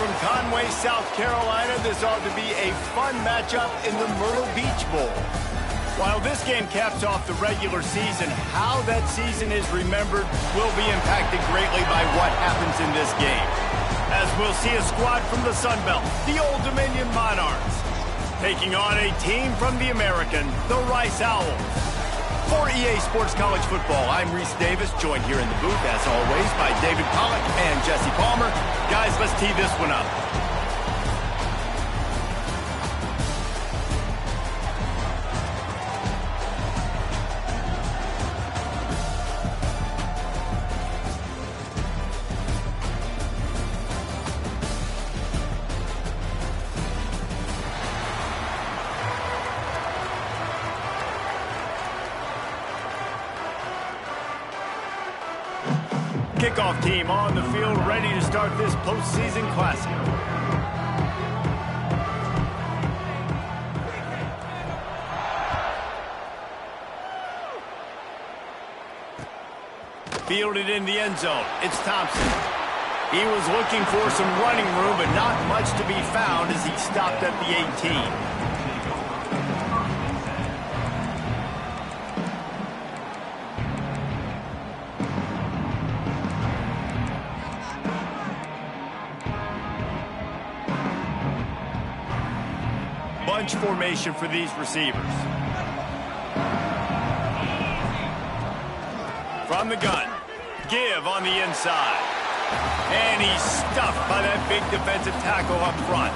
from Conway, South Carolina. This ought to be a fun matchup in the Myrtle Beach Bowl. While this game caps off the regular season, how that season is remembered will be impacted greatly by what happens in this game. As we'll see a squad from the Sun Belt, the Old Dominion Monarchs, taking on a team from the American, the Rice Owls. For EA Sports College Football, I'm Reese Davis, joined here in the booth, as always, by David Pollack and Jesse Palmer. Guys, let's tee this one up. Kickoff team on the field, ready to start this postseason classic. Fielded in the end zone. It's Thompson. He was looking for some running room, but not much to be found as he stopped at the 18. Bunch formation for these receivers. From the gun, give on the inside. And he's stuffed by that big defensive tackle up front.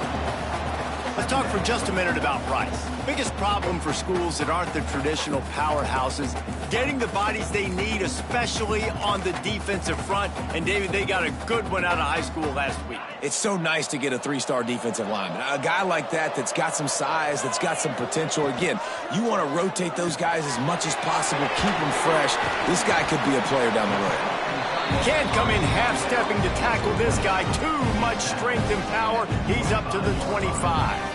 Let's talk for just a minute about Rice. Biggest problem for schools that aren't the traditional powerhouses, getting the bodies they need, especially on the defensive front. And David, they got a good one out of high school last week. It's so nice to get a three-star defensive lineman. A guy like that's got some size, that's got some potential. Again, you want to rotate those guys as much as possible, keep them fresh. This guy could be a player down the road. You can't come in half-stepping to tackle this guy. Too much strength and power. He's up to the 25.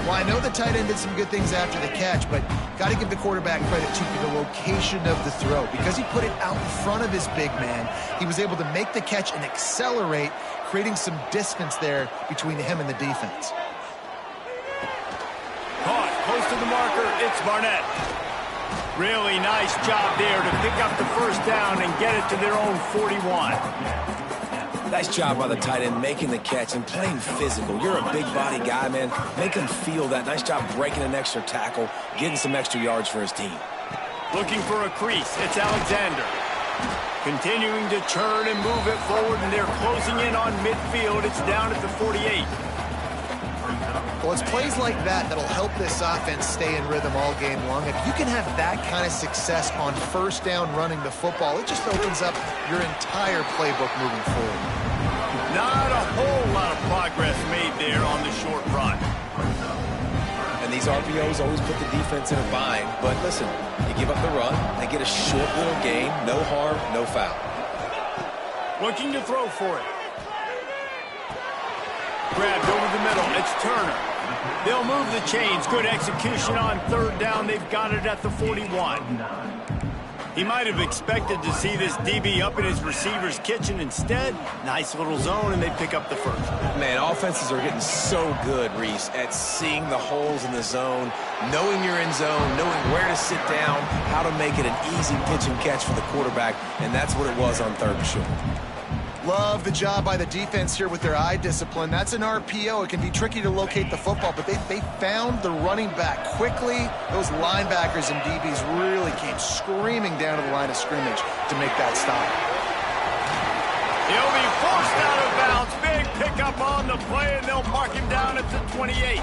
Well, I know the tight end did some good things after the catch, but got to give the quarterback credit, too, for the location of the throw. Because he put it out in front of his big man, he was able to make the catch and accelerate, creating some distance there between him and the defense. Caught close to the marker, it's Barnett. Really nice job there to pick up the first down and get it to their own 41. Nice job by the tight end making the catch and playing physical. You're a big body guy, man. Make him feel that. Nice job breaking an extra tackle, getting some extra yards for his team. Looking for a crease. It's Alexander. Continuing to churn and move it forward, and they're closing in on midfield. It's down at the 48. Well, it's plays like that that'll help this offense stay in rhythm all game long. If you can have that kind of success on first down running the football, it just opens up your entire playbook moving forward. Not a whole lot of progress made there on the short run. And these RPOs always put the defense in a bind. But listen, you give up the run, they get a short little gain, no harm, no foul. Looking to throw for it. Grabbed over the middle. It's Turner. They'll move the chains. Good execution on third down. They've got it at the 41. He might have expected to see this DB up in his receiver's kitchen. Instead, nice little zone, and they pick up the first. Man, offenses are getting so good, Reese, at seeing the holes in the zone, knowing you're in zone, knowing where to sit down, how to make it an easy pitch and catch for the quarterback, and that's what it was on third and short. Love the job by the defense here with their eye discipline. That's an RPO. It can be tricky to locate the football, but they found the running back quickly. Those linebackers and DBs really came screaming down to the line of scrimmage to make that stop. He'll be forced out of bounds. Big pickup on the play, and they'll mark him down at the 28.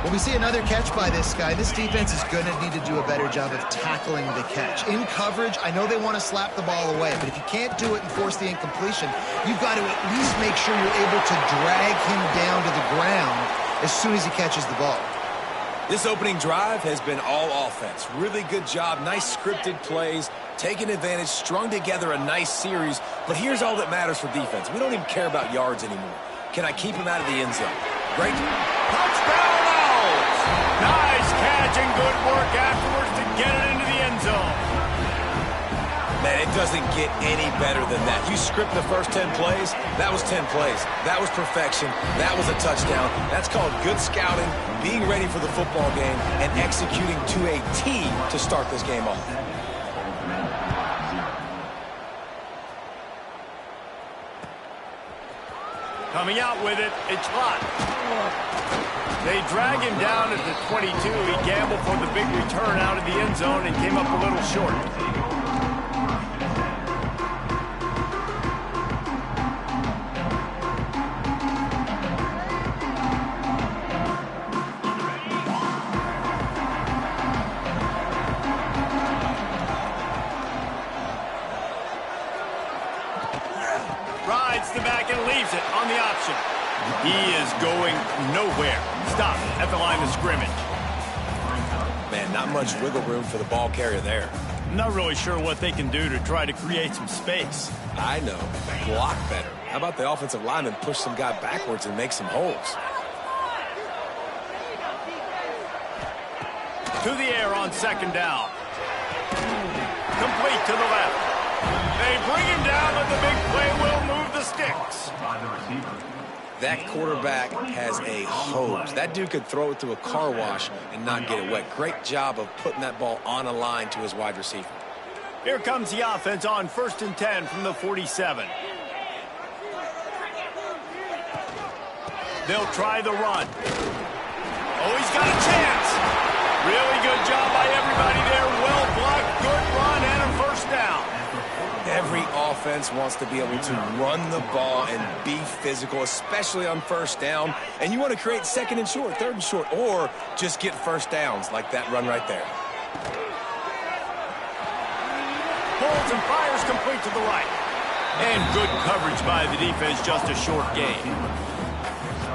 Well, we see another catch by this guy. This defense is going to need to do a better job of tackling the catch. In coverage, I know they want to slap the ball away, but if you can't do it and force the incompletion, you've got to at least make sure you're able to drag him down to the ground as soon as he catches the ball. This opening drive has been all offense. Really good job, nice scripted plays, taking advantage, strung together a nice series. But here's all that matters for defense. We don't even care about yards anymore. Can I keep him out of the end zone? Great. Touchdown! Nice catch and good work afterwards to get it into the end zone. Man, it doesn't get any better than that. You script the first 10 plays, that was 10 plays. That was perfection. That was a touchdown. That's called good scouting, being ready for the football game, and executing to a T to start this game off. Coming out with it, it's Lott. They drag him down at the 22. He gambled for the big return out of the end zone and came up a little short. Rides the back and leaves it on the option. He is going nowhere. Stop at the line of scrimmage. Man, not much wiggle room for the ball carrier there. I'm not really sure what they can do to try to create some space. I know. Block better. How about the offensive lineman push some guy backwards and make some holes? To the air on second down. Complete to the left. They bring him down, and the big play will move the sticks. That quarterback has a hose. That dude could throw it through a car wash and not get it wet. Great job of putting that ball on a line to his wide receiver. Here comes the offense on 1st and 10 from the 47. They'll try the run. Oh, he's got a chance. Really good job by everybody there. Well blocked, good run, and a first down. Every offense wants to be able to run the ball and be physical, especially on first down. And you want to create second and short, third and short, or just get first downs like that run right there. Pulls and fires complete to the right. And good coverage by the defense, just a short gain.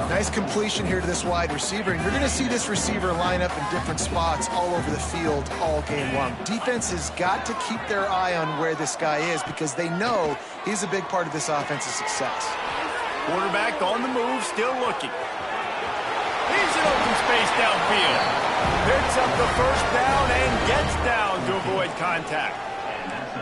Nice completion here to this wide receiver, and you're going to see this receiver line up in different spots all over the field all game long. Defense has got to keep their eye on where this guy is because they know he's a big part of this offense's success. Quarterback on the move, still looking. He's in open space downfield. Picks up the first down and gets down to avoid contact.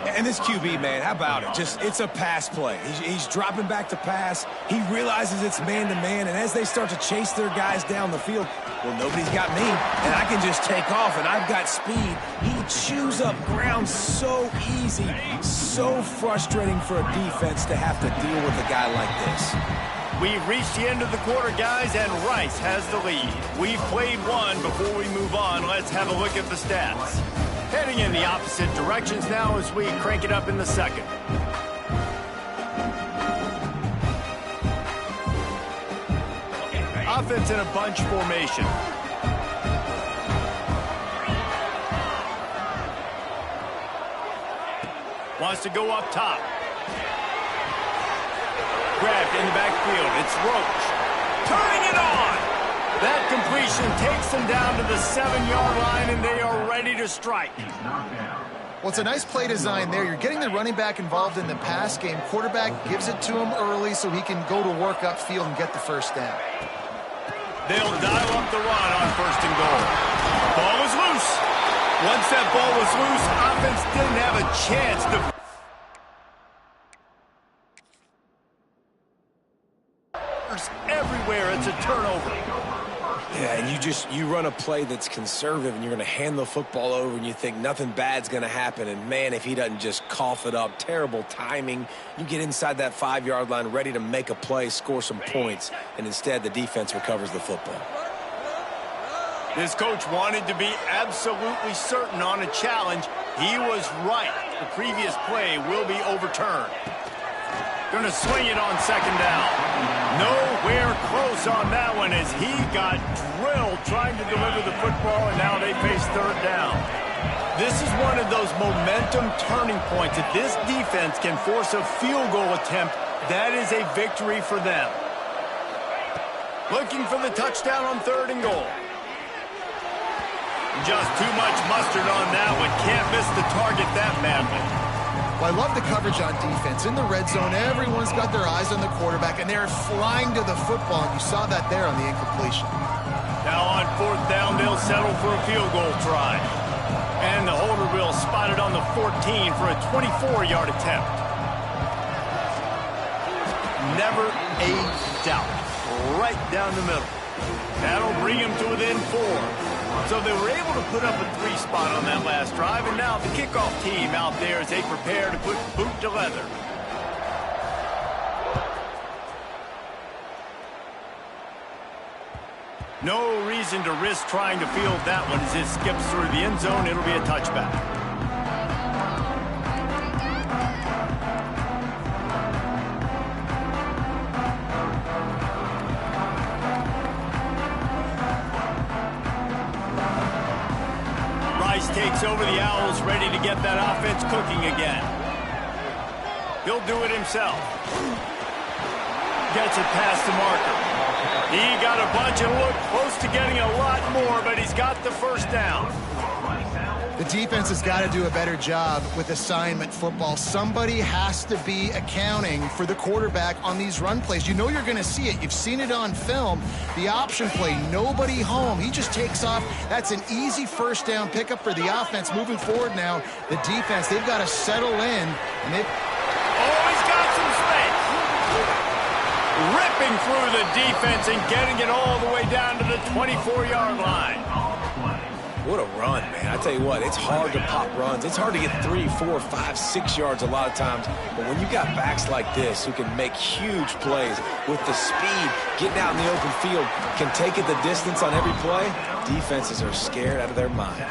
And this QB, man, how about it? It's a pass play. He's dropping back to pass. He realizes it's man-to-man, and as they start to chase their guys down the field, well, nobody's got me, and I can just take off, and I've got speed. He chews up ground so easy, so frustrating for a defense to have to deal with a guy like this. We've reached the end of the quarter, guys, and Rice has the lead. We've played one. Before we move on, let's have a look at the stats. Heading in the opposite directions now as we crank it up in the second. Offense in a bunch formation. Wants to go up top. Grabbed in the backfield. It's Roach. Turning it on. That completion takes them down to the 7-yard line, and they are ready to strike. Well, it's a nice play design there. You're getting the running back involved in the pass game. Quarterback gives it to him early so he can go to work upfield and get the first down. They'll dial up the run on 1st and goal. Ball was loose. Once that ball was loose, offense didn't have a chance to... Everywhere, it's a turnover. Yeah, and you run a play that's conservative, and you're going to hand the football over, and you think nothing bad's going to happen. And, man, if he doesn't just cough it up, terrible timing. You get inside that 5-yard line ready to make a play, score some points, and instead the defense recovers the football. This coach wanted to be absolutely certain on a challenge. He was right. The previous play will be overturned. Going to swing it on second down. Nowhere close on that one as he got drilled trying to deliver the football, and now they face third down. This is one of those momentum turning points. If this defense can force a field goal attempt, that is a victory for them. Looking for the touchdown on 3rd and goal. Just too much mustard on that one. Can't miss the target that badly. Well, I love the coverage on defense. In the red zone, everyone's got their eyes on the quarterback, and they're flying to the football, and you saw that there on the incompletion. Now on 4th down, they'll settle for a field goal try. And the holder will spot it on the 14 for a 24-yard attempt. Never a doubt. Right down the middle. That'll bring him to within 4. So they were able to put up a 3 spot on that last drive, and now the kickoff team out there as they prepare to put boot to leather. No reason to risk trying to field that one as it skips through the end zone. It'll be a touchback. Rice takes over the Owls, ready to get that offense cooking again. He'll do it himself. Gets it past the marker. He got a bunch and looked close to getting a lot more, but he's got the first down. The defense has got to do a better job with assignment football. Somebody has to be accounting for the quarterback on these run plays. You know you're going to see it. You've seen it on film. The option play, nobody home. He just takes off. That's an easy first down pickup for the offense. Moving forward now, the defense, they've got to settle in. And he's got some space. Ripping through the defense and getting it all the way down to the 24-yard line. What a run, man. I tell you what, it's hard to pop runs. It's hard to get 3, 4, 5, 6 yards a lot of times. But when you got backs like this who can make huge plays with the speed, getting out in the open field, can take it the distance on every play, defenses are scared out of their mind.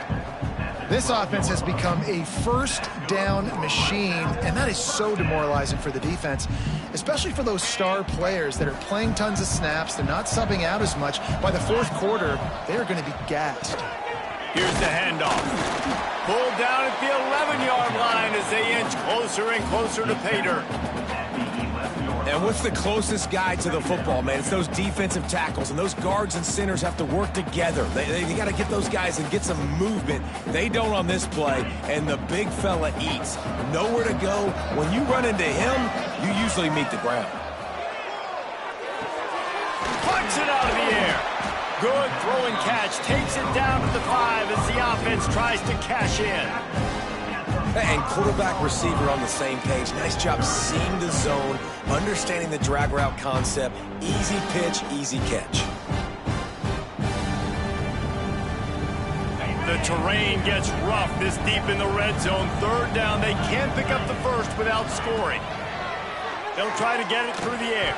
This offense has become a first down machine, and that is so demoralizing for the defense, especially for those star players that are playing tons of snaps. They're not subbing out as much. By the fourth quarter, they're going to be gassed. Here's the handoff. Pulled down at the 11-yard line as they inch closer and closer to pay dirt. And what's the closest guy to the football, man? It's those defensive tackles, and those guards and centers have to work together. They got to get those guys and get some movement. They don't on this play, and the big fella eats. Nowhere to go. When you run into him, you usually meet the ground. Plucks it out of the air. Good throw and catch. Takes it down to the 5 as the offense tries to cash in. And quarterback receiver on the same page. Nice job seeing the zone, understanding the drag route concept. Easy pitch, easy catch. The terrain gets rough this deep in the red zone. Third down. They can't pick up the first without scoring. They'll try to get it through the air.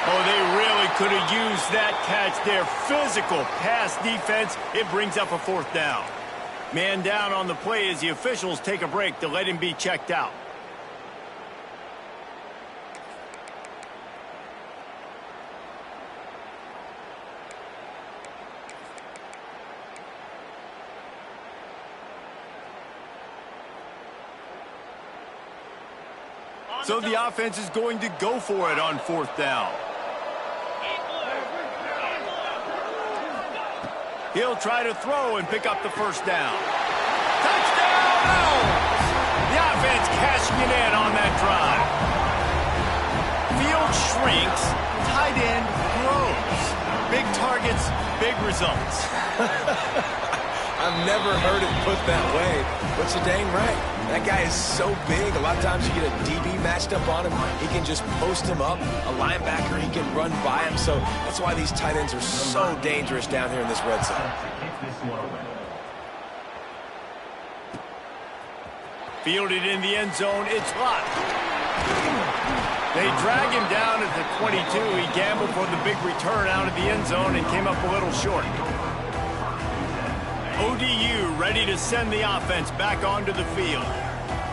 Oh, they really could have used that catch there. Physical pass defense. It brings up a fourth down. Man down on the play as the officials take a break to let him be checked out. So the offense is going to go for it on fourth down. He'll try to throw and pick up the first down. Touchdown! The offense cashing it in on that drive. Field shrinks, tight end grows. Big targets, big results. I've never heard it put that way, but you're dang right. That guy is so big. A lot of times you get a DB matched up on him. He can just post him up. A linebacker, he can run by him. So that's why these tight ends are so dangerous down here in this red zone. Fielded in the end zone, it's locked. They drag him down at the 22. He gambled for the big return out of the end zone and came up a little short. ODU ready to send the offense back onto the field.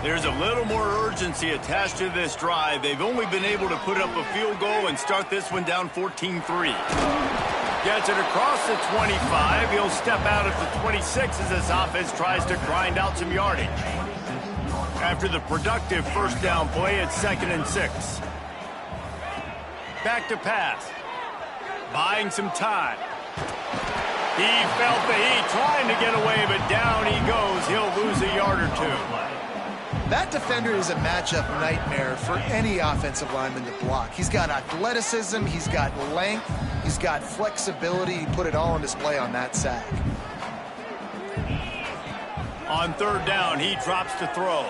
There's a little more urgency attached to this drive. They've only been able to put up a field goal and start this one down 14-3. Gets it across the 25. He'll step out at the 26 as this offense tries to grind out some yardage. After the productive first down play, it's 2nd and 6. Back to pass. Buying some time. He felt the heat, trying to get away, but down he goes. He'll lose a yard or two. That defender is a matchup nightmare for any offensive lineman to block. He's got athleticism, he's got length, he's got flexibility. He put it all on display on that sack. On third down, he drops to throw.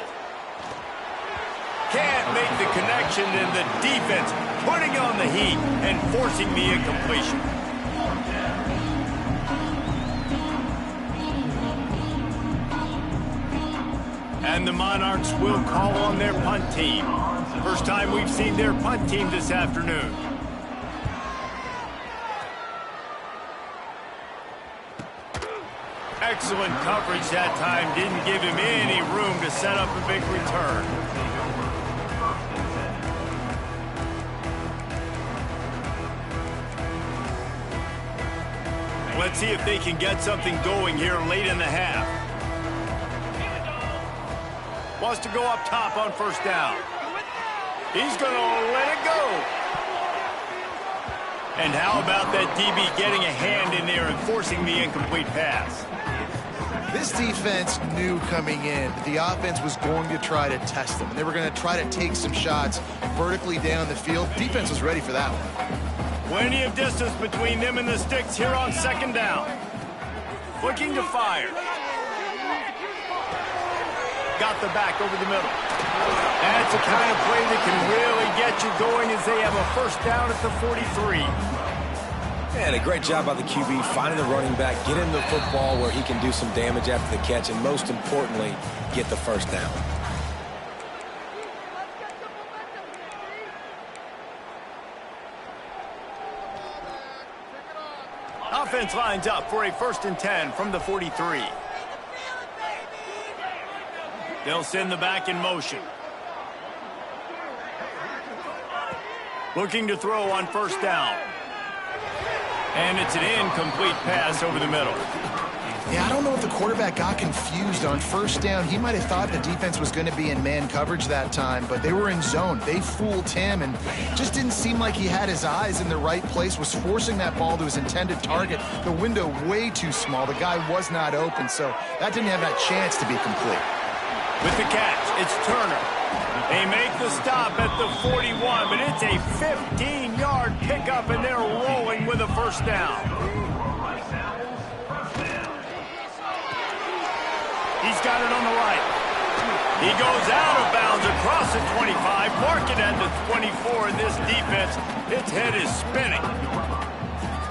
Can't make the connection, and the defense putting on the heat and forcing the incompletion. And the Monarchs will call on their punt team. First time we've seen their punt team this afternoon. Excellent coverage that time. Didn't give him any room to set up a big return. Let's see if they can get something going here late in the half. Wants to go up top on first down. He's going to let it go. And how about that DB getting a hand in there and forcing the incomplete pass? This defense knew coming in that the offense was going to try to test them. They were going to try to take some shots vertically down the field. Defense was ready for that one. Plenty of distance between them and the sticks here on second down. Looking to fire. Got the back over the middle. That's the kind of play that can really get you going as they have a first down at the 43. And a great job by the QB finding the running back, get him the football where he can do some damage after the catch, and most importantly, get the first down. Offense lines up for a 1st and 10 from the 43. They'll send the back in motion. Looking to throw on first down. And it's an incomplete pass over the middle. Yeah, I don't know if the quarterback got confused on first down. He might have thought the defense was going to be in man coverage that time, but they were in zone. They fooled him and just didn't seem like he had his eyes in the right place, was forcing that ball to his intended target. The window way too small. The guy was not open, so that didn't have that chance to be complete. With the catch, it's Turner. They make the stop at the 41, but it's a 15-yard pickup, and they're rolling with a first down. He's got it on the right. He goes out of bounds across the 25, mark it at the 24, and this defense, its head is spinning.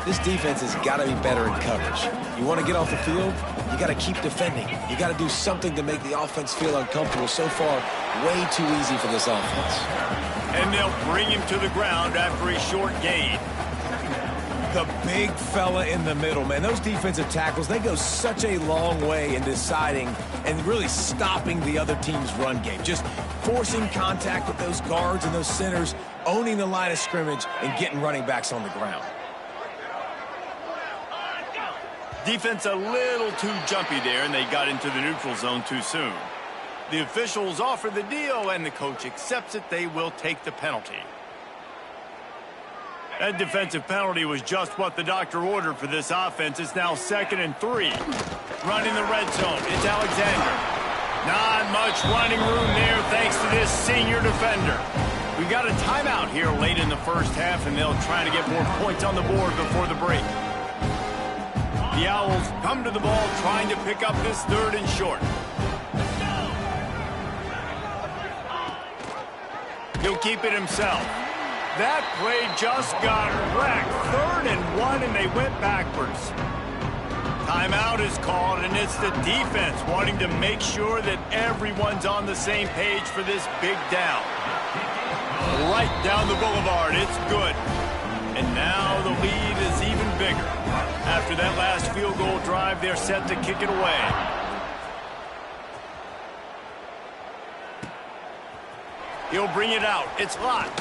This defense has got to be better in coverage. You want to get off the field, you got to keep defending. You got to do something to make the offense feel uncomfortable. So far, way too easy for this offense. And they'll bring him to the ground after a short gain. The big fella in the middle, man. Those defensive tackles, they go such a long way in deciding and really stopping the other team's run game. Just forcing contact with those guards and those centers, owning the line of scrimmage, and getting running backs on the ground. Defense a little too jumpy there, and they got into the neutral zone too soon. The officials offer the deal, and the coach accepts it. They will take the penalty. That defensive penalty was just what the doctor ordered for this offense. It's now 2nd and 3. Running the red zone. It's Alexander. Not much running room there thanks to this senior defender. We've got a timeout here late in the first half, and they'll try to get more points on the board before the break. The Owls come to the ball trying to pick up this 3rd and short. He'll keep it himself. That play just got wrecked. 3rd and 1, and they went backwards. Timeout is called, and it's the defense wanting to make sure that everyone's on the same page for this big down. Right down the boulevard, it's good. And now the lead is even bigger. After that last field goal drive, they're set to kick it away. He'll bring it out. It's locked.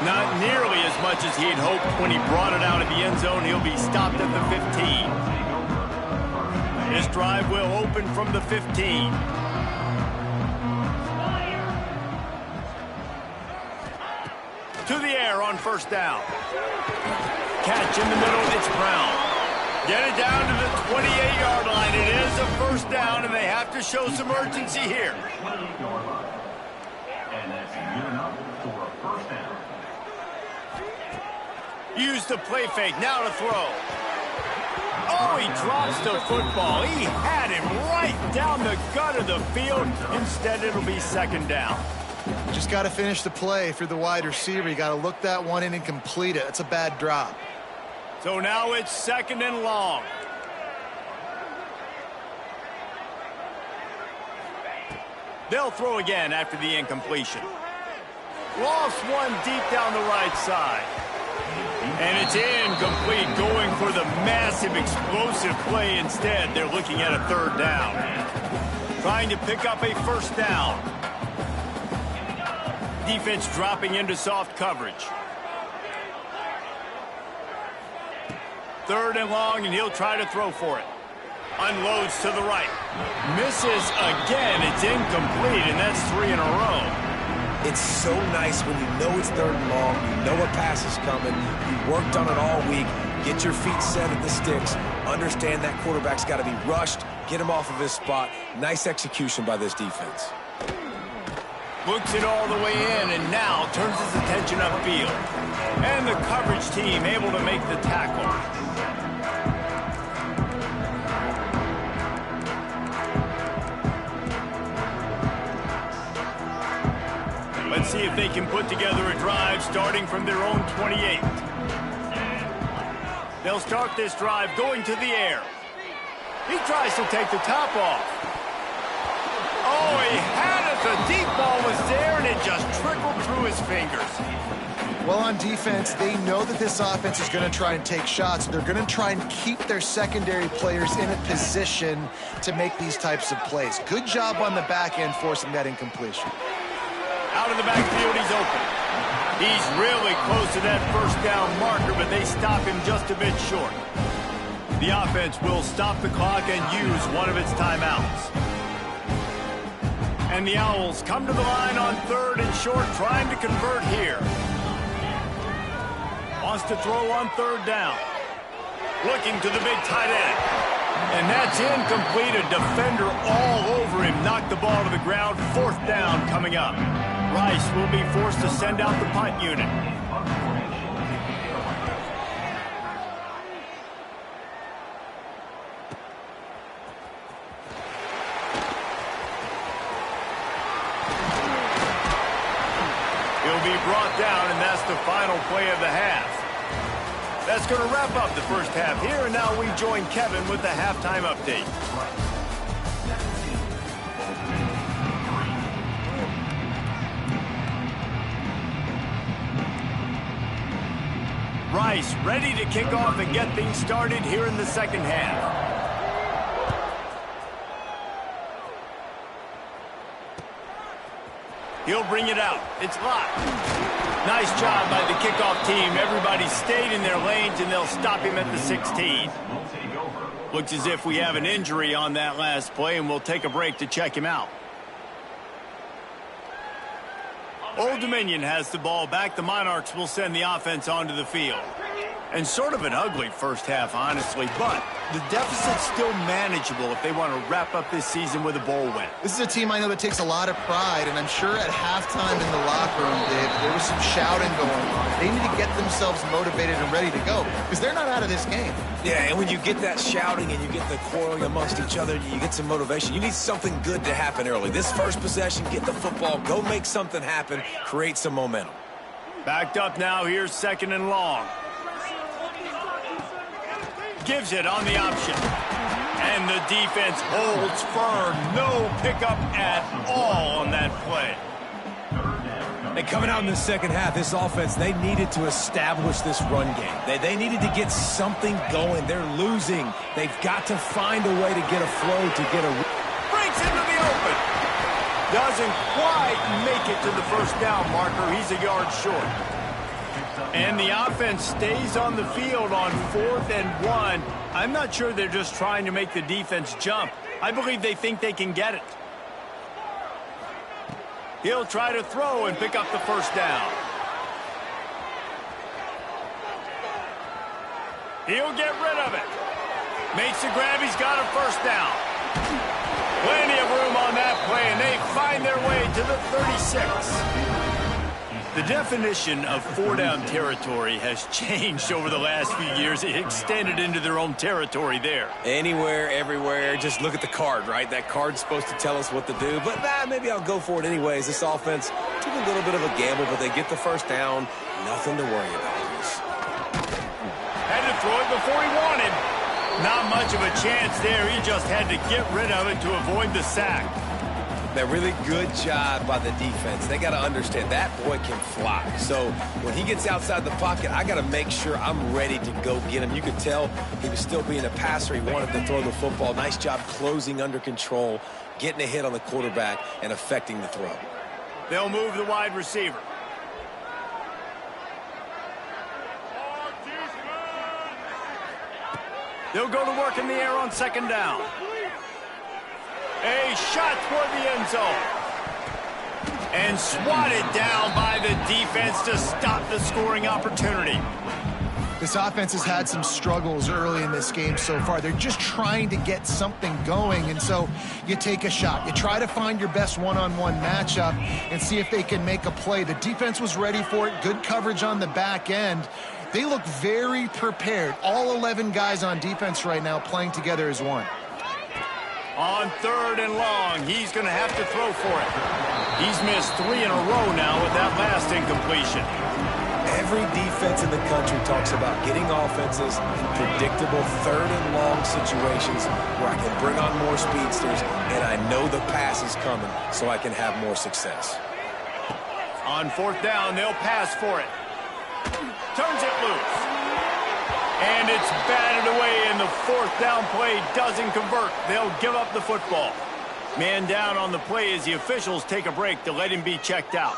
Not nearly as much as he'd hoped when he brought it out of the end zone. He'll be stopped at the 15. This drive will open from the 15. To the air on first down. Catch in the middle, it's Brown. Get it down to the 28-yard line. It is a first down, and they have to show some urgency here. Use the play fake, now to throw. Oh, he drops the football. He had him right down the gut of the field. Instead, it'll be second down. Just got to finish the play through the wide receiver. You got to look that one in and complete it. That's a bad drop. So now it's second and long. They'll throw again after the incompletion. Lost one deep down the right side. And it's incomplete, going for the massive explosive play instead. They're looking at a third down. Trying to pick up a first down. Defense dropping into soft coverage. Third and long, and he'll try to throw for it. Unloads to the right. Misses again. It's incomplete, and that's 3 in a row. It's so nice when you know it's third and long, you know a pass is coming, you worked on it all week, get your feet set at the sticks, understand that quarterback's got to be rushed, get him off of his spot. Nice execution by this defense. Looks it all the way in, and now turns his attention upfield. And the coverage team able to make the tackle. Let's see if they can put together a drive starting from their own 28. They'll start this drive going to the air. He tries to take the top off. Oh, he had it. The deep ball was there, and it just trickled through his fingers. Well, on defense, they know that this offense is going to try and take shots. They're going to try and keep their secondary players in a position to make these types of plays. Good job on the back end forcing that incompletion. Out of the backfield, he's open. He's really close to that first down marker, but they stop him just a bit short. The offense will stop the clock and use one of its timeouts. And the Owls come to the line on third and short, trying to convert here. Wants to throw on third down. Looking to the big tight end. And that's incomplete. A defender all over him. Knocked the ball to the ground. Fourth down coming up. Rice will be forced to send out the punt unit. He'll be brought down, and that's the final play of the half. That's going to wrap up the first half here, and now we join Kevin with the halftime update. Rice ready to kick off and get things started here in the second half. He'll bring it out. It's locked. Nice job by the kickoff team. Everybody stayed in their lanes, and they'll stop him at the 16. Looks as if we have an injury on that last play, and we'll take a break to check him out. Old Dominion has the ball back. The Monarchs will send the offense onto the field. And sort of an ugly first half, honestly, but the deficit's still manageable if they want to wrap up this season with a bowl win. This is a team I know that takes a lot of pride, and I'm sure at halftime in the locker room, Dave, there was some shouting going on. They need to get themselves motivated and ready to go, because they're not out of this game. Yeah, and when you get that shouting and you get the quarreling amongst each other, you get some motivation. You need something good to happen early. This first possession, get the football, go make something happen, create some momentum. Backed up now, here's second and long. Gives it on the option. And the defense holds firm. No pickup at all on that play. And coming out in the second half, this offense, they needed to establish this run game. They needed to get something going. They're losing. They've got to find a way to get a flow, to get a... Breaks into the open. Doesn't quite make it to the first down marker. He's a yard short. And the offense stays on the field on 4th and 1. I'm not sure they're just trying to make the defense jump. I believe they think they can get it. He'll try to throw and pick up the first down. He'll get rid of it. Makes the grab. He's got a first down. Plenty of room on that play, and they find their way to the 36. The The definition of four-down territory has changed over the last few years. It extended into their own territory there. Anywhere, everywhere. Just look at the card, right? That card's supposed to tell us what to do. But maybe I'll go for it anyways. This offense took a little bit of a gamble, but they get the first down. Nothing to worry about. Had to throw it before he wanted. Not much of a chance there. He just had to get rid of it to avoid the sack. That really good job by the defense. They got to understand that boy can fly. So when he gets outside the pocket, I got to make sure I'm ready to go get him. You could tell he was still being a passer. He wanted to throw the football. Nice job closing under control, getting a hit on the quarterback, and affecting the throw. They'll move the wide receiver. They'll go to work in the air on second down. A shot toward the end zone. And swatted down by the defense to stop the scoring opportunity. This offense has had some struggles early in this game so far. They're just trying to get something going, and so you take a shot. You try to find your best one-on-one matchup and see if they can make a play. The defense was ready for it. Good coverage on the back end. They look very prepared. All 11 guys on defense right now playing together as one. On third and long, he's going to have to throw for it. He's missed 3 in a row now with that last incompletion. Every defense in the country talks about getting offenses in predictable third and long situations where I can bring on more speedsters and I know the pass is coming so I can have more success. On fourth down, they'll pass for it. Turns it loose. And it's batted away, and the fourth down play doesn't convert. They'll give up the football. Man down on the play as the officials take a break to let him be checked out.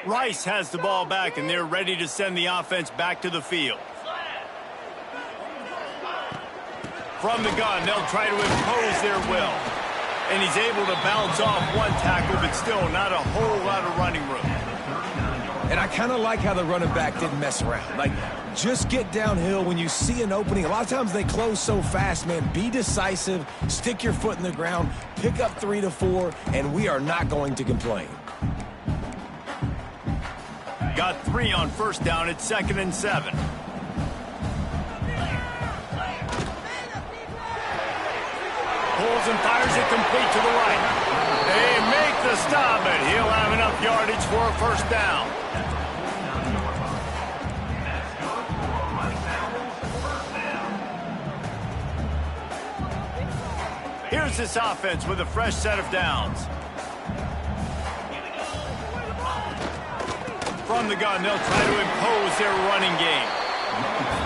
Rice has the ball back, and they're ready to send the offense back to the field. From the gun, they'll try to impose their will. And he's able to bounce off one tackle, but still not a whole lot of running room. And I kind of like how the running back didn't mess around. Like, just get downhill when you see an opening. A lot of times they close so fast, man. Be decisive, stick your foot in the ground, pick up 3 to 4, and we are not going to complain. Got 3 on first down at 2nd and 7. Pulls and fires it complete to the right. They make the stop, and he'll have enough yardage for a first down. Here's this offense with a fresh set of downs. From the gun, they'll try to impose their running game.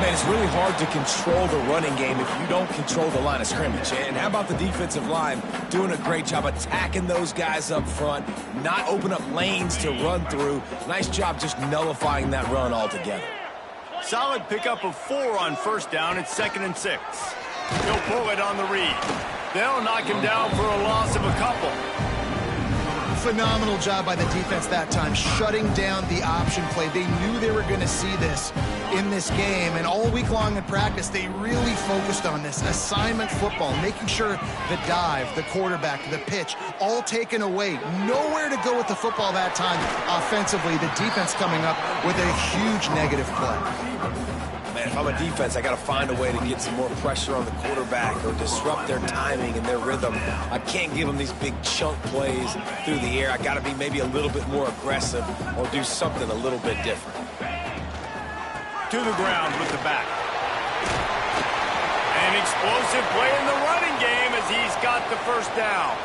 Man, it's really hard to control the running game if you don't control the line of scrimmage. And how about the defensive line doing a great job attacking those guys up front, not open up lanes to run through. Nice job just nullifying that run altogether. Solid pickup of 4 on first down at 2nd and 6. He'll pull it on the read. They'll knock him down for a loss of a couple. Phenomenal job by the defense that time, shutting down the option play. They knew they were going to see this in this game, and all week long in practice, they really focused on this assignment football, making sure the dive, the quarterback, the pitch, all taken away. Nowhere to go with the football that time offensively. The defense coming up with a huge negative play. Man, if I'm a defense, I got to find a way to get some more pressure on the quarterback or disrupt their timing and their rhythm. I can't give them these big chunk plays through the air. I got to be maybe a little bit more aggressive or do something a little bit different. To the ground with the back. An explosive play in the running game as he's got the first down.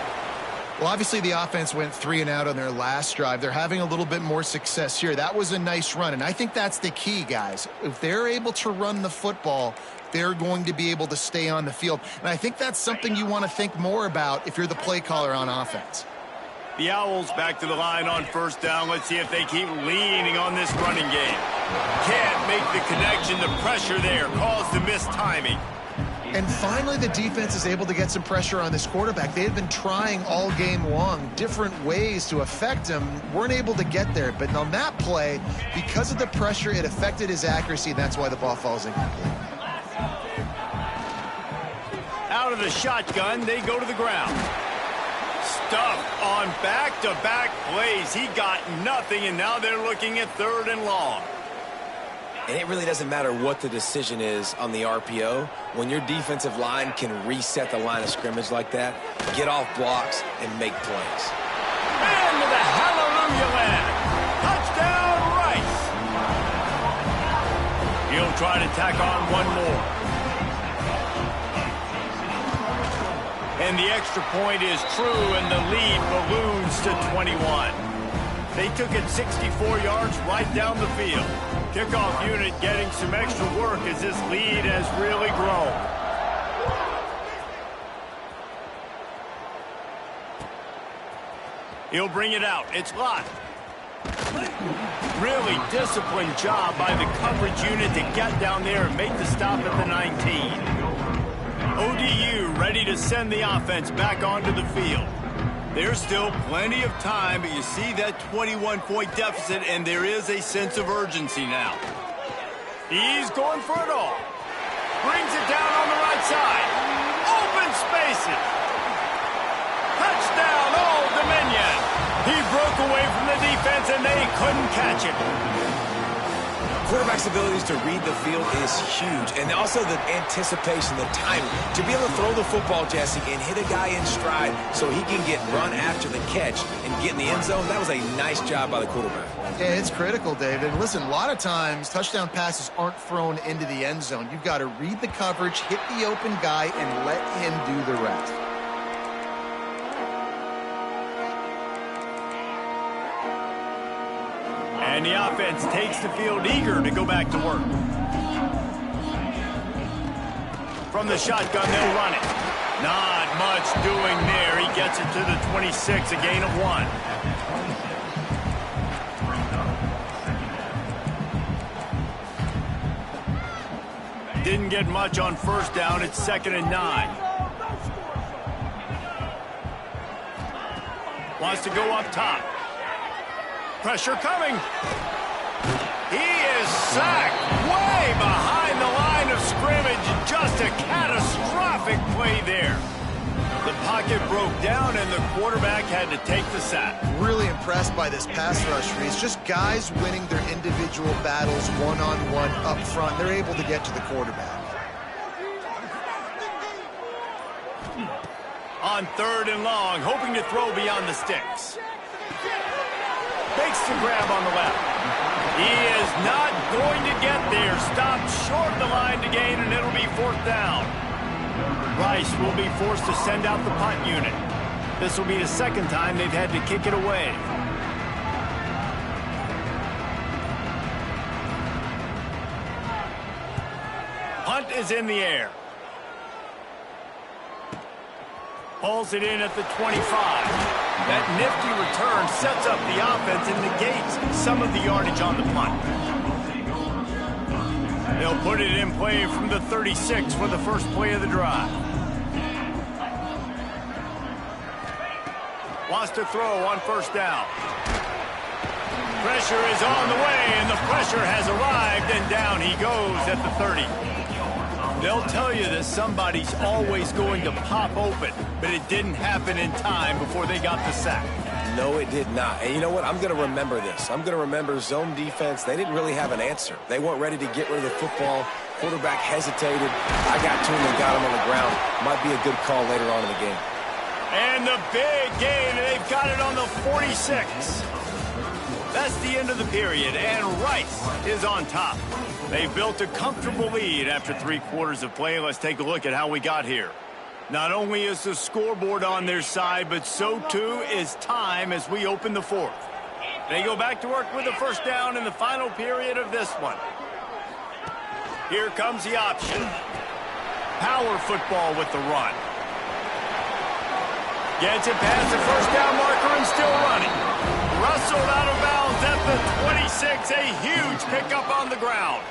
Well, obviously the offense went 3 and out on their last drive. They're having a little bit more success here. That was a nice run, and I think that's the key, guys. If they're able to run the football, they're going to be able to stay on the field. And I think that's something you want to think more about if you're the play caller on offense. The Owls back to the line on first down. Let's see if they keep leaning on this running game. Can't make the connection. The pressure there caused the missed timing. And finally, the defense is able to get some pressure on this quarterback. They had been trying all game long different ways to affect him, weren't able to get there. But on that play, because of the pressure, it affected his accuracy, and that's why the ball falls incomplete. out of the shotgun, they go to the ground. Stuffed on back-to-back plays. He got nothing, and now they're looking at 3rd and long. And it really doesn't matter what the decision is on the RPO. When your defensive line can reset the line of scrimmage like that, get off blocks, and make plays. Into the hallelujah land. Touchdown, Rice. He'll try to tack on one more. And the extra point is true, and the lead balloons to 21. They took it 64 yards right down the field. Kickoff unit getting some extra work as this lead has really grown. He'll bring it out. It's Lott. Really disciplined job by the coverage unit to get down there and make the stop at the 19. ODU ready to send the offense back onto the field. There's still plenty of time, but you see that 21-point deficit, and there is a sense of urgency now. He's going for it all. Brings it down on the right side. Open spaces. Touchdown, Old Dominion. He broke away from the defense, and they couldn't catch him. Quarterback's abilities to read the field is huge, and also the anticipation, the timing. To be able to throw the football, Jesse, and hit a guy in stride so he can get run after the catch and get in the end zone, that was a nice job by the quarterback. Yeah, it's critical, David. Listen, a lot of times touchdown passes aren't thrown into the end zone. You've got to read the coverage, hit the open guy, and let him do the rest. And the offense takes the field eager to go back to work. From the shotgun, they'll run it. Not much doing there. He gets it to the 26, a gain of 1. Didn't get much on 1st down. It's 2nd and 9. Wants to go up top. Pressure coming. He is sacked way behind the line of scrimmage. Just a catastrophic play there. The pocket broke down, and the quarterback had to take the sack. Really impressed by this pass rush, Reese. Just guys winning their individual battles one-on-one up front. They're able to get to the quarterback. On 3rd and long, hoping to throw beyond the sticks. Makes the grab on the left. He is not going to get there. Stopped short of the line to gain, and it'll be 4th down. Rice will be forced to send out the punt unit. This will be the 2nd time they've had to kick it away. Punt is in the air. Pulls it in at the 25. That nifty return sets up the offense and negates some of the yardage on the punt. They'll put it in play from the 36 for the first play of the drive. Wants to throw on 1st down. Pressure is on the way, and the pressure has arrived, and down he goes at the 30. They'll tell you that somebody's always going to pop open, but it didn't happen in time before they got the sack. No, it did not. And you know what? I'm going to remember this. I'm going to remember zone defense. They didn't really have an answer. They weren't ready to get rid of the football. Quarterback hesitated. I got to him and got him on the ground. Might be a good call later on in the game. And the big gain, they've got it on the 46. That's the end of the period, and Rice is on top. They've built a comfortable lead after 3 quarters of play. Let's take a look at how we got here. Not only is the scoreboard on their side, but so too is time as we open the 4th. They go back to work with the 1st down in the final period of this one. Here comes the option. Power football with the run. Gets it past the 1st down marker and still running. Rustled out of bounds at the 26. A huge pickup on the ground.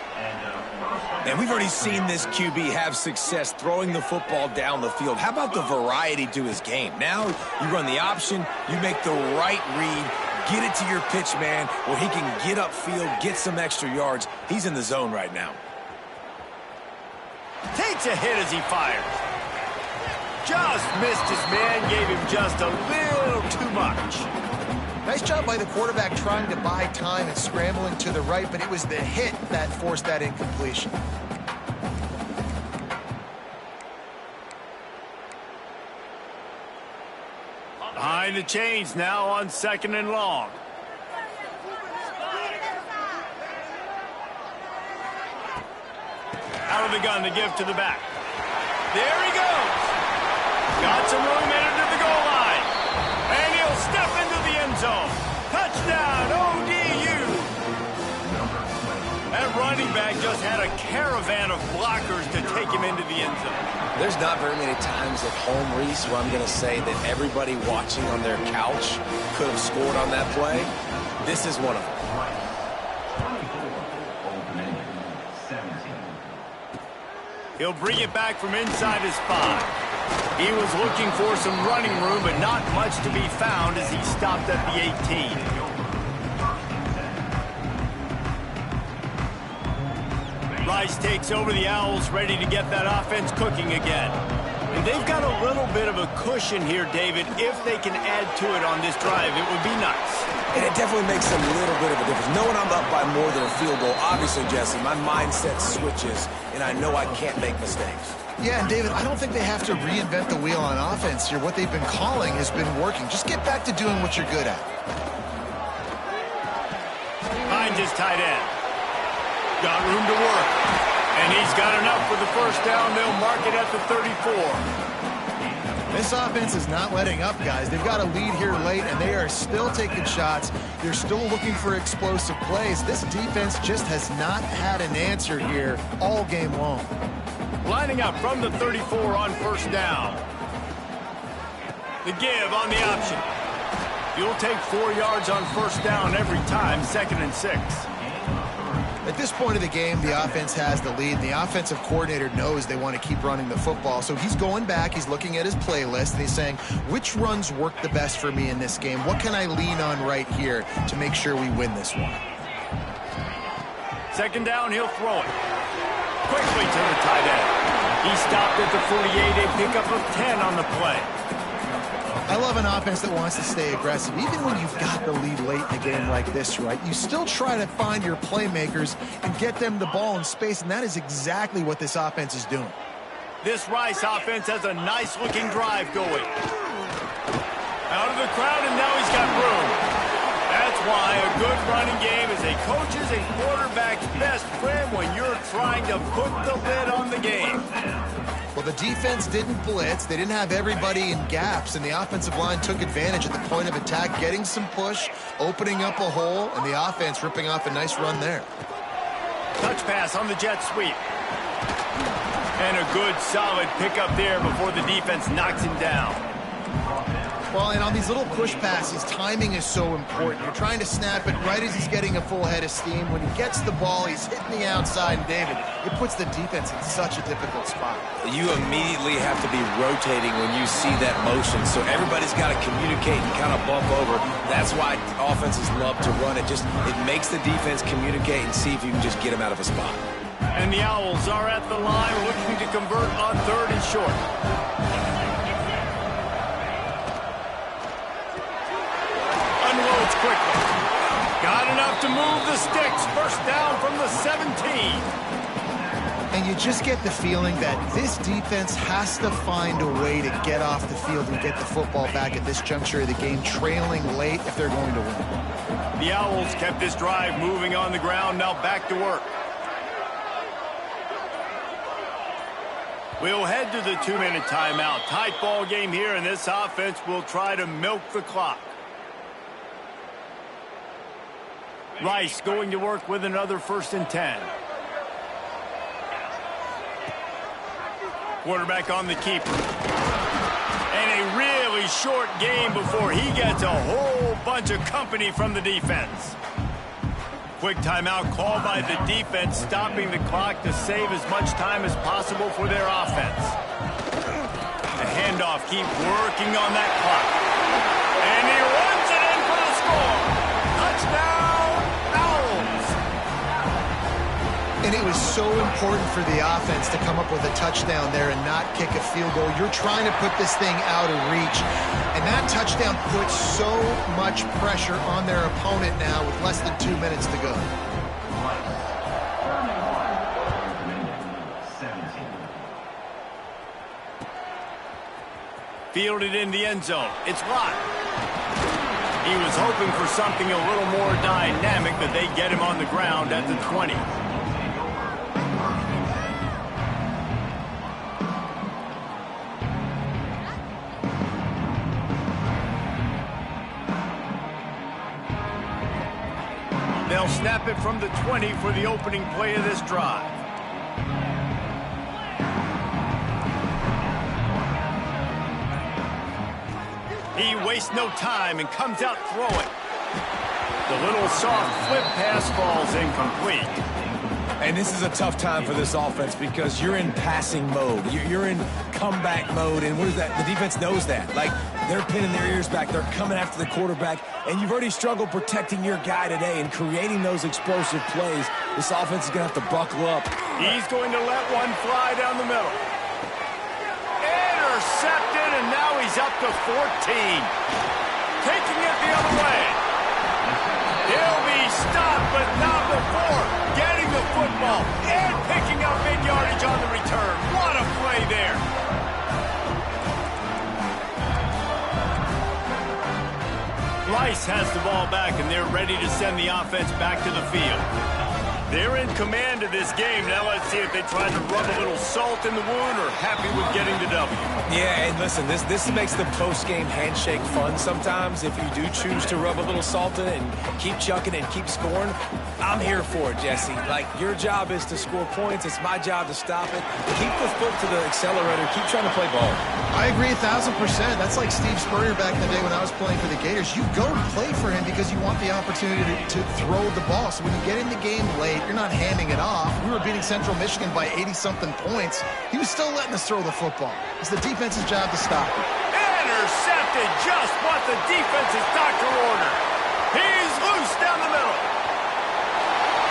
And we've already seen this QB have success throwing the football down the field. How about the variety to his game? Now you run the option, you make the right read, get it to your pitch man where he can get upfield, get some extra yards. He's in the zone right now. Takes a hit as he fires. Just missed his man, gave him just a little too much. Nice job by the quarterback trying to buy time and scrambling to the right, but it was the hit that forced that incompletion. Behind the chains now on 2nd and long. Out of the gun to give to the back. There he goes. Got some room into the goal line. And he'll step into the end zone. Touchdown, ODU. That running back just had a caravan of blockers to take him into the end zone. There's not very many times at home, Reese, where I'm going to say that everybody watching on their couch could have scored on that play. This is one of them. He'll bring it back from inside his 5. He was looking for some running room, but not much to be found as he stopped at the 18. Rice takes over the Owls, ready to get that offense cooking again. And they've got a little bit of a cushion here, David. If they can add to it on this drive, it would be nice. And it definitely makes a little bit of a difference. Knowing I'm up by more than a field goal, obviously, Jesse, my mindset switches, and I know I can't make mistakes. Yeah, and David, I don't think they have to reinvent the wheel on offense here. What they've been calling has been working. Just get back to doing what you're good at. Behind his tight end. Got room to work. And he's got enough for the first down. They'll mark it at the 34. This offense is not letting up, guys. They've got a lead here late, and they are still taking shots. They're still looking for explosive plays. This defense just has not had an answer here all game long. Lining up from the 34 on first down. The give on the option. You'll take 4 yards on first down every time, 2nd and 6. At this point of the game, the offense has the lead. The offensive coordinator knows they want to keep running the football. So he's going back, he's looking at his playlist, and he's saying, which runs work the best for me in this game? What can I lean on right here to make sure we win this one? 2nd down, he'll throw it. Quickly to the tight end. He stopped at the 48, a pickup of 10 on the play. I love an offense that wants to stay aggressive. Even when you've got the lead late in a game like this, right, you still try to find your playmakers and get them the ball in space, and that is exactly what this offense is doing. This Rice offense has a nice-looking drive going. Out of the crowd, and now he's got room. That's why a good running game is a coach's and quarterback's best friend when you're trying to put the lid on the game. Well, the defense didn't blitz. They didn't have everybody in gaps, and the offensive line took advantage at the point of attack, getting some push, opening up a hole, and the offense ripping off a nice run there. Touch pass on the jet sweep. And a good, solid pickup there before the defense knocks him down. Well, and on these little push passes, timing is so important. You're trying to snap it right as he's getting a full head of steam. When he gets the ball, he's hitting the outside, and David, it puts the defense in such a difficult spot. You immediately have to be rotating when you see that motion, so everybody's got to communicate and kind of bump over. That's why offenses love to run it. It makes the defense communicate and see if you can just get him out of a spot. And the Owls are at the line looking to convert on 3rd and short. Unloads quickly. Got enough to move the sticks. First down from the 17. And you just get the feeling that this defense has to find a way to get off the field and get the football back at this juncture of the game, trailing late if they're going to win. The Owls kept this drive moving on the ground. Now back to work. We'll head to the 2-minute timeout. Tight ball game here, and this offense will try to milk the clock. Rice going to work with another 1st and 10. Quarterback on the keeper. And a really short game before he gets a whole bunch of company from the defense. Quick timeout called by the defense, stopping the clock to save as much time as possible for their offense. The handoff, keep working on that clock. And he runs it in for the score. Touchdown, Owls. And it was so important for the offense to come up with a touchdown there and not kick a field goal. You're trying to put this thing out of reach, and that touchdown puts so much pressure on their opponent now with less than 2 minutes to go. Fielded in the end zone. It's locked. He was hoping for something a little more dynamic, but they get him on the ground at the 20. They'll snap it from the 20 for the opening play of this drive. He wastes no time and comes out throwing. The little soft flip pass falls incomplete. And this is a tough time for this offense because you're in passing mode. You're in comeback mode, and what is that? The defense knows that. Like, they're pinning their ears back. They're coming after the quarterback, and you've already struggled protecting your guy today and creating those explosive plays. This offense is going to have to buckle up. He's going to let one fly down the middle. Intercepted, and now he's up to 14. Taking it the other way. He'll be stopped, but not before getting the football and picking up mid-yardage on the return. What a play there. Rice has the ball back, and they're ready to send the offense back to the field. They're in command of this game. Now let's see if they try to rub a little salt in the wound or happy with getting the W. Yeah, and listen, this makes the post-game handshake fun sometimes. If you do choose to rub a little salt in it and keep chucking and keep scoring, I'm here for it, Jesse. Like, your job is to score points. It's my job to stop it. Keep the foot to the accelerator. Keep trying to play ball. I agree 1,000%. That's like Steve Spurrier back in the day when I was playing for the Gators. You go and play for him because you want the opportunity to throw the ball. So when you get in the game late, you're not handing it off. We were beating Central Michigan by 80-something points. He was still letting us throw the football. It's the defense's job to stop it. Intercepted, just what the defense's doctor ordered. He's loose down the middle.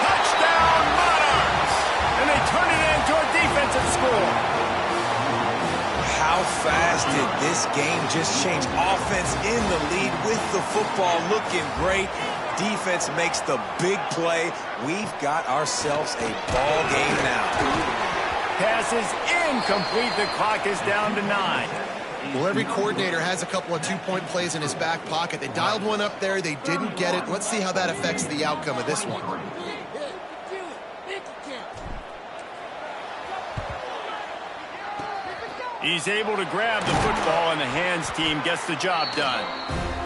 Touchdown, Monarchs! And they turn it into a defensive score. How fast did this game just change? Offense in the lead with the football looking great. Defense makes the big play. We've got ourselves a ball game now. Pass is incomplete. The clock is down to 9. Well, every coordinator has a couple of two-point plays in his back pocket. They dialed one up there. They didn't get it. Let's see how that affects the outcome of this one. He's able to grab the football, and the hands team gets the job done.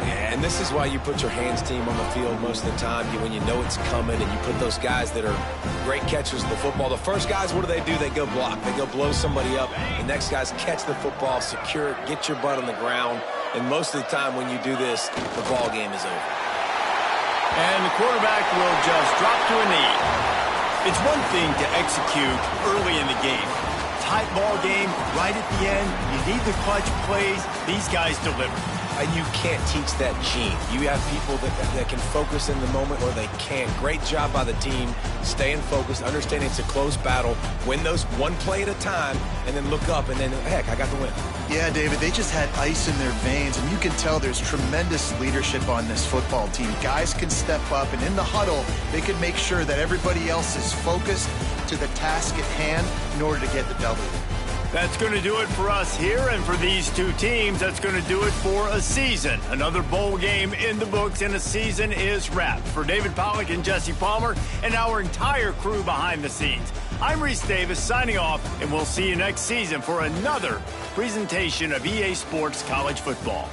Yeah, and this is why you put your hands team on the field most of the time, when you know it's coming, and you put those guys that are great catchers of the football. The first guys, what do? They go block. They go blow somebody up. The next guys catch the football, secure it, get your butt on the ground. And most of the time when you do this, the ball game is over. And the quarterback will just drop to a knee. It's one thing to execute early in the game. Tight ball game, right at the end. You need the clutch plays. These guys deliver. And you can't teach that gene. You have people that can focus in the moment or they can't. Great job by the team, staying focused, understanding it's a close battle, win those one play at a time, and then look up, and then, heck, I got the win. Yeah, David, they just had ice in their veins, and you can tell there's tremendous leadership on this football team. Guys can step up, and in the huddle, they can make sure that everybody else is focused to the task at hand in order to get the W. That's going to do it for us here, and for these two teams, that's going to do it for a season. Another bowl game in the books, and a season is wrapped. For David Pollack and Jesse Palmer and our entire crew behind the scenes, I'm Reese Davis signing off, and we'll see you next season for another presentation of EA Sports College Football.